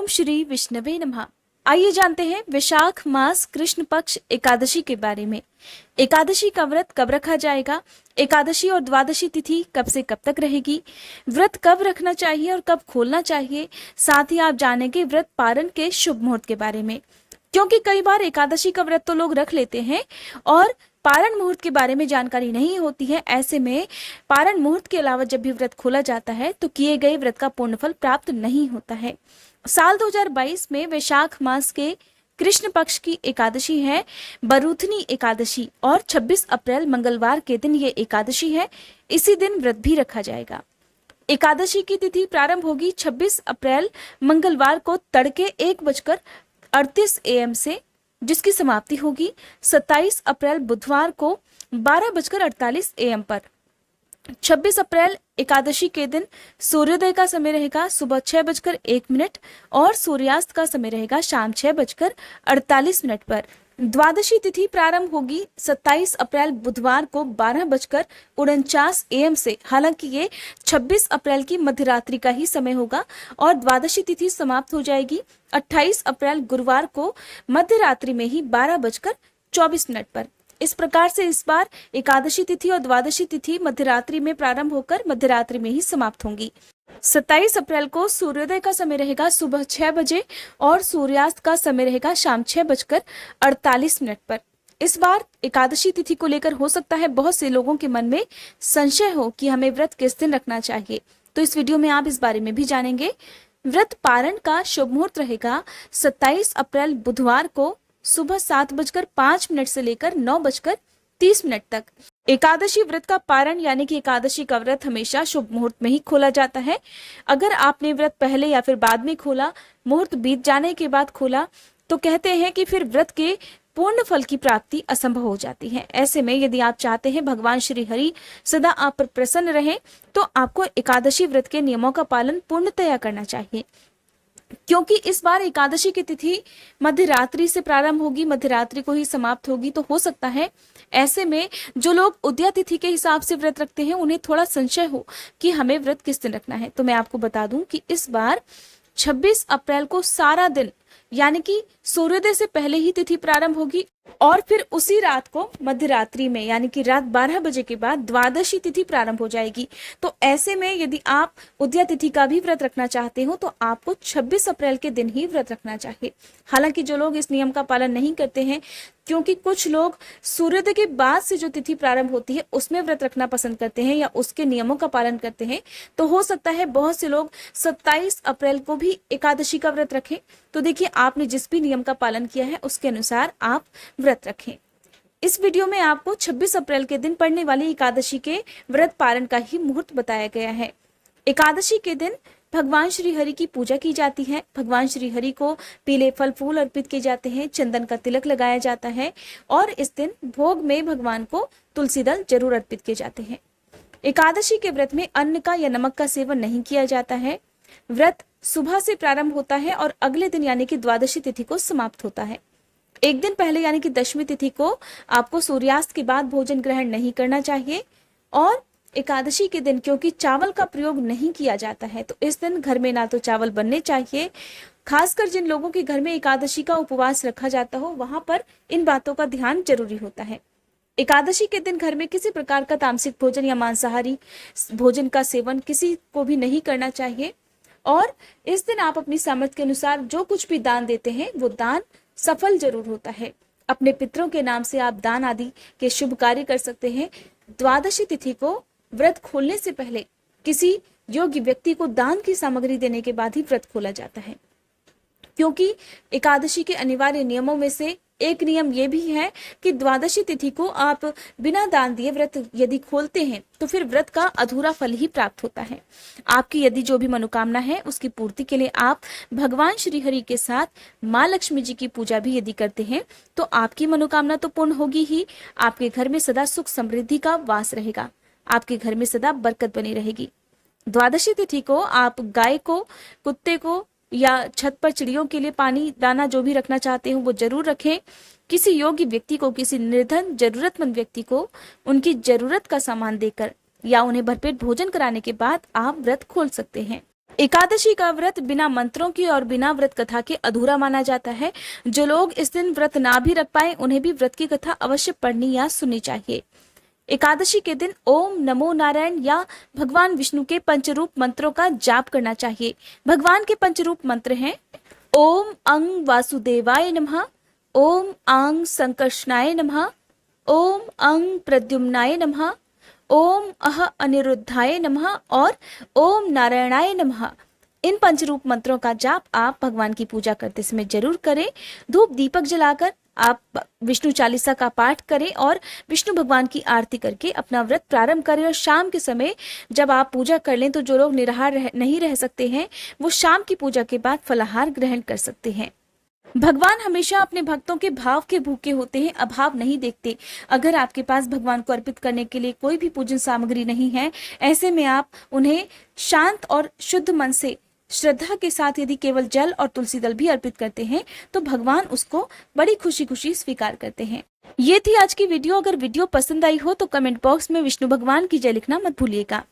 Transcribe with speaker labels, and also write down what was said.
Speaker 1: ओम श्री विष्णवे नमः। आइए जानते हैं वैशाख मास कृष्ण पक्ष एकादशी के बारे में। एकादशी का व्रत कब रखा जाएगा, एकादशी और द्वादशी तिथि कब से कब तक रहेगी, व्रत कब रखना चाहिए और कब खोलना चाहिए, साथ ही आप जानेंगे व्रत पारण के शुभ मुहूर्त के बारे में। क्योंकि कई बार एकादशी का व्रत तो लोग रख लेते हैं और पारण मुहूर्त के बारे में जानकारी नहीं होती है। ऐसे में पारण मुहूर्त के अलावा जब भी व्रत खोला जाता है तो किए गए व्रत का पूर्ण फल प्राप्त नहीं होता है। साल 2022 में वैशाख मास के कृष्ण पक्ष की एकादशी है बरूथनी एकादशी और 26 अप्रैल मंगलवार के दिन ये एकादशी है। इसी दिन व्रत भी रखा जाएगा। एकादशी की तिथि प्रारंभ होगी 26 अप्रैल मंगलवार को तड़के 1:38 AM से, जिसकी समाप्ति होगी 27 अप्रैल बुधवार को 12:48 AM पर। 26 अप्रैल एकादशी के दिन सूर्योदय का समय रहेगा सुबह 6:01 और सूर्यास्त का समय रहेगा शाम 6:48 पर। द्वादशी तिथि प्रारंभ होगी 27 अप्रैल बुधवार को 12:49 AM से। हालांकि ये 26 अप्रैल की मध्यरात्रि का ही समय होगा और द्वादशी तिथि समाप्त हो जाएगी 28 अप्रैल गुरुवार को मध्यरात्रि में ही 12:24 पर। इस प्रकार से इस बार एकादशी तिथि और द्वादशी तिथि मध्यरात्रि में प्रारंभ होकर मध्यरात्रि में ही समाप्त होंगी। 27 अप्रैल को सूर्योदय का समय रहेगा सुबह 6 बजे और सूर्यास्त का समय रहेगा शाम 6:48 पर। इस बार एकादशी तिथि को लेकर हो सकता है बहुत से लोगों के मन में संशय हो कि हमें व्रत किस दिन रखना चाहिए, तो इस वीडियो में आप इस बारे में भी जानेंगे। व्रत पारण का शुभ मुहूर्त रहेगा 27 अप्रैल बुधवार को सुबह 7:05 से लेकर 9:30 तक। एकादशी व्रत का पारण यानी कि एकादशी का व्रत हमेशा शुभ मुहूर्त में ही खोला जाता है। अगर आपने व्रत पहले या फिर बाद में खोला, मुहूर्त बीत जाने के बाद खोला, तो कहते हैं कि फिर व्रत के पूर्ण फल की प्राप्ति असंभव हो जाती है। ऐसे में यदि आप चाहते हैं भगवान श्री हरि सदा आप पर प्रसन्न रहे, तो आपको एकादशी व्रत के नियमों का पालन पूर्णतया करना चाहिए। क्योंकि इस बार एकादशी की तिथि मध्यरात्रि से प्रारंभ होगी, मध्यरात्रि को ही समाप्त होगी, तो हो सकता है ऐसे में जो लोग उदया तिथि के हिसाब से व्रत रखते हैं उन्हें थोड़ा संशय हो कि हमें व्रत किस दिन रखना है। तो मैं आपको बता दूं कि इस बार 26 अप्रैल को सारा दिन यानी कि सूर्योदय से पहले ही तिथि प्रारंभ होगी और फिर उसी रात को मध्यरात्रि में यानी कि रात 12 बजे के बाद द्वादशी तिथि प्रारंभ हो जाएगी। तो ऐसे में यदि आप उदया तिथि का भी व्रत रखना चाहते हो तो आपको 26 अप्रैल के दिन ही व्रत रखना चाहिए। हालांकि जो लोग इस नियम का पालन नहीं करते हैं, क्योंकि कुछ लोग सूर्योदय के बाद से जो तिथि प्रारंभ होती है उसमें व्रत रखना पसंद करते हैं या उसके नियमों का पालन करते हैं, तो हो सकता है बहुत से लोग 27 अप्रैल को भी एकादशी का व्रत रखें। तो देखिए, आपने जिस भी नियम का पालन किया है उसके अनुसार आप व्रत रखें। इस वीडियो में आपको 26 अप्रैल के दिन पड़ने वाली एकादशी के व्रत पारण का ही मुहूर्त बताया गया है। एकादशी के दिन भगवान श्री हरि की पूजा की जाती है। भगवान श्री हरि को पीले फल फूल अर्पित किए जाते हैं, चंदन का तिलक लगाया जाता है और इस दिन भोग में भगवान को तुलसी दल जरूर अर्पित किए जाते हैं। एकादशी के व्रत में अन्न का या नमक का सेवन नहीं किया जाता है। व्रत सुबह से प्रारंभ होता है और अगले दिन यानी कि द्वादशी तिथि को समाप्त होता है। एक दिन पहले यानी कि दशमी तिथि को आपको सूर्यास्त के बाद भोजन ग्रहण नहीं करना चाहिए। और एकादशी के दिन क्योंकि चावल का प्रयोग नहीं किया जाता है, तो इस दिन घर में ना तो चावल बनने चाहिए। खासकर जिन लोगों के घर में एकादशी का उपवास रखा जाता हो वहां पर इन बातों का ध्यान जरूरी होता है। एकादशी के दिन घर में किसी प्रकार का तामसिक भोजन या मांसाहारी भोजन का सेवन किसी को भी नहीं करना चाहिए। और इस दिन आप अपनी सामर्थ्य के अनुसार जो कुछ भी दान देते हैं वो दान सफल जरूर होता है। अपने पितरों के नाम से आप दान आदि के शुभ कार्य कर सकते हैं। द्वादशी तिथि को व्रत खोलने से पहले किसी योग्य व्यक्ति को दान की सामग्री देने के बाद ही व्रत खोला जाता है। क्योंकि एकादशी के अनिवार्य नियमों में से एक नियम यह भी है कि द्वादशी तिथि को आप बिना दान दिए व्रत यदि खोलते हैं तो फिर व्रत का अधूरा फल ही प्राप्त होता है। आपकी यदि जो भी मनोकामना है उसकी पूर्ति के लिए आप भगवान श्री हरि के साथ माँ लक्ष्मी जी की पूजा भी यदि करते हैं तो आपकी मनोकामना तो पूर्ण होगी ही, आपके घर में सदा सुख समृद्धि का वास रहेगा, आपके घर में सदा बरकत बनी रहेगी। द्वादशी तिथि को आप गाय को, कुत्ते को या छत पर चिड़ियों के लिए पानी दाना जो भी रखना चाहते हो वो जरूर रखें। किसी योग्य व्यक्ति को, किसी निर्धन जरूरतमंद व्यक्ति को उनकी जरूरत का सामान देकर या उन्हें भरपेट भोजन कराने के बाद आप व्रत खोल सकते हैं। एकादशी का व्रत बिना मंत्रों की और बिना व्रत कथा के अधूरा माना जाता है। जो लोग इस दिन व्रत ना भी रख पाए उन्हें भी व्रत की कथा अवश्य पढ़नी या सुननी चाहिए। एकादशी के दिन ओम नमो नारायण या भगवान विष्णु के पंचरूप मंत्रों का जाप करना चाहिए। भगवान के पंचरूप मंत्र हैं ओम अंग वासुदेवाय नमः, ओम आंग संकर्षणाय नमः, ओम अंग प्रद्युम्नाय नमः, ओम अह अनिरुद्धाय नमः और ओम नारायणाय नमः। इन पंचरूप मंत्रों का जाप आप भगवान की पूजा करते समय जरूर करें। धूप दीपक जलाकर आप विष्णु चालीसा का पाठ करें और विष्णु भगवान की आरती करके अपना व्रत प्रारंभ करें। और शाम के समय जब आप पूजा कर लें तो जो लोग निराहार नहीं रह सकते हैं वो शाम की पूजा के बाद फलाहार ग्रहण कर सकते हैं। भगवान हमेशा अपने भक्तों के भाव के भूखे होते हैं, अभाव नहीं देखते। अगर आपके पास भगवान को अर्पित करने के लिए कोई भी पूजन सामग्री नहीं है, ऐसे में आप उन्हें शांत और शुद्ध मन से श्रद्धा के साथ यदि केवल जल और तुलसी दल भी अर्पित करते हैं तो भगवान उसको बड़ी खुशी खुशी स्वीकार करते हैं। ये थी आज की वीडियो। अगर वीडियो पसंद आई हो तो कमेंट बॉक्स में विष्णु भगवान की जय लिखना मत भूलिएगा।